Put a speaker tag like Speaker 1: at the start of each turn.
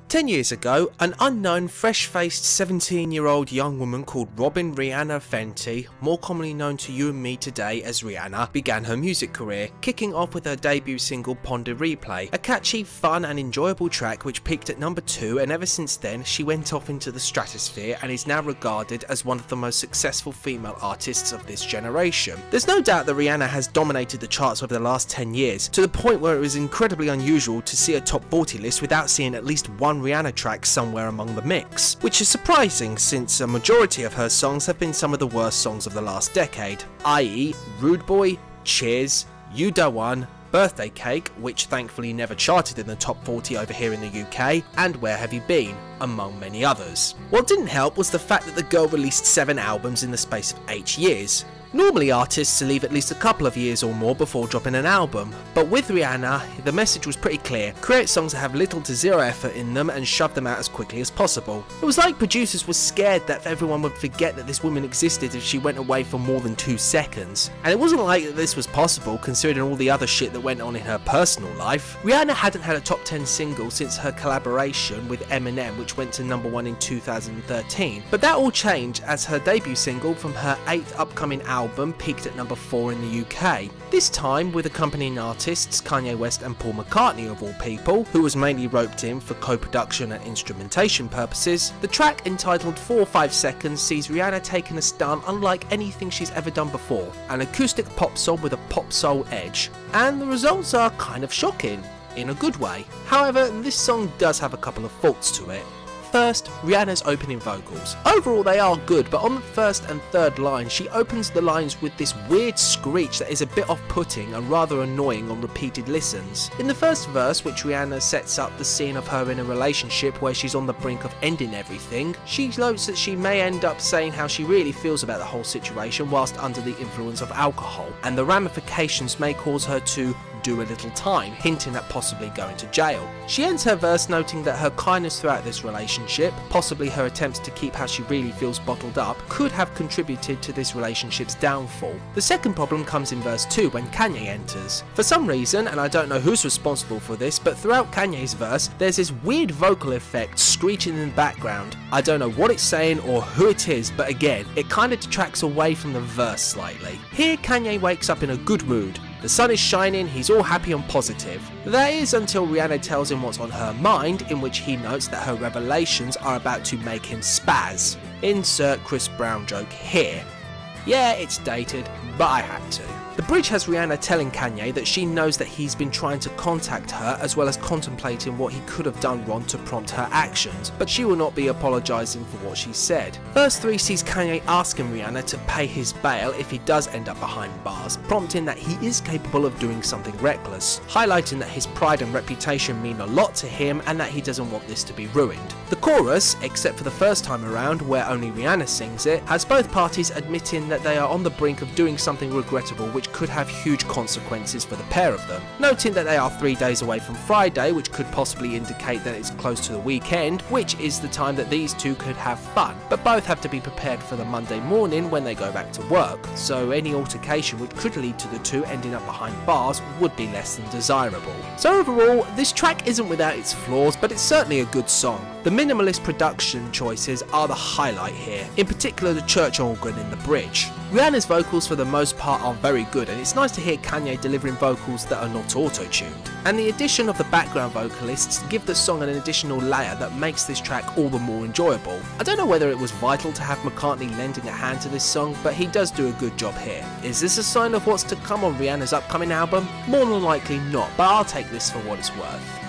Speaker 1: 10 years ago, an unknown, fresh-faced 17-year-old young woman called Robin Rihanna Fenty, more commonly known to you and me today as Rihanna, began her music career, kicking off with her debut single Ponder Replay, a catchy, fun and enjoyable track which peaked at number 2, and ever since then she went off into the stratosphere and is now regarded as one of the most successful female artists of this generation. There's no doubt that Rihanna has dominated the charts over the last 10 years, to the point where it was incredibly unusual to see a top 40 list without seeing at least one Rihanna track somewhere among the mix, which is surprising since a majority of her songs have been some of the worst songs of the last decade, i.e. Rude Boy, Cheers, You Da One, Birthday Cake, which thankfully never charted in the top 40 over here in the UK, and Where Have You Been, among many others. What didn't help was the fact that the girl released 7 albums in the space of 8 years. Normally artists leave at least a couple of years or more before dropping an album, but with Rihanna, the message was pretty clear: create songs that have little to zero effort in them and shove them out as quickly as possible. It was like producers were scared that everyone would forget that this woman existed if she went away for more than 2 seconds. And it wasn't like that this was possible considering all the other shit that went on in her personal life. Rihanna hadn't had a top 10 single since her collaboration with Eminem, which went to number 1 in 2013, but that all changed as her debut single from her 8th upcoming album peaked at number 4 in the UK. This time with accompanying artists Kanye West and Paul McCartney of all people, who was mainly roped in for co-production and instrumentation purposes. The track entitled 4-5 sees Rihanna taking a stance unlike anything she's ever done before, an acoustic pop song with a pop soul edge, and the results are kind of shocking, in a good way. However, this song does have a couple of faults to it. First, Rihanna's opening vocals. Overall they are good, but on the first and third line she opens the lines with this weird screech that is a bit off-putting and rather annoying on repeated listens. In the first verse, which Rihanna sets up the scene of her in a relationship where she's on the brink of ending everything, she notes that she may end up saying how she really feels about the whole situation whilst under the influence of alcohol, and the ramifications may cause her to do a little time, hinting at possibly going to jail. She ends her verse noting that her kindness throughout this relationship, possibly her attempts to keep how she really feels bottled up, could have contributed to this relationship's downfall. The second problem comes in verse 2 when Kanye enters. For some reason, and I don't know who's responsible for this, but throughout Kanye's verse there's this weird vocal effect screeching in the background. I don't know what it's saying or who it is, but again, it kind of detracts away from the verse slightly. Here Kanye wakes up in a good mood. The sun is shining, he's all happy and positive. That is until Rihanna tells him what's on her mind, in which he notes that her revelations are about to make him spaz. Insert Chris Brown joke here. Yeah, it's dated, but I had to. The bridge has Rihanna telling Kanye that she knows that he's been trying to contact her, as well as contemplating what he could have done wrong to prompt her actions, but she will not be apologising for what she said. Verse 3 sees Kanye asking Rihanna to pay his bail if he does end up behind bars, prompting that he is capable of doing something reckless, highlighting that his pride and reputation mean a lot to him and that he doesn't want this to be ruined. The chorus, except for the first time around where only Rihanna sings it, has both parties admitting that they are on the brink of doing something regrettable which could have huge consequences for the pair of them, noting that they are 3 days away from Friday, which could possibly indicate that it's close to the weekend, which is the time that these two could have fun, but both have to be prepared for the Monday morning when they go back to work, so any altercation which could lead to the two ending up behind bars would be less than desirable. So overall, this track isn't without its flaws, but it's certainly a good song. The minimalist production choices are the highlight here, in particular the church organ in the bridge. Rihanna's vocals for the most part are very good, and it's nice to hear Kanye delivering vocals that are not auto-tuned. And the addition of the background vocalists give the song an additional layer that makes this track all the more enjoyable. I don't know whether it was vital to have McCartney lending a hand to this song, but he does do a good job here. Is this a sign of what's to come on Rihanna's upcoming album? More than likely not, but I'll take this for what it's worth.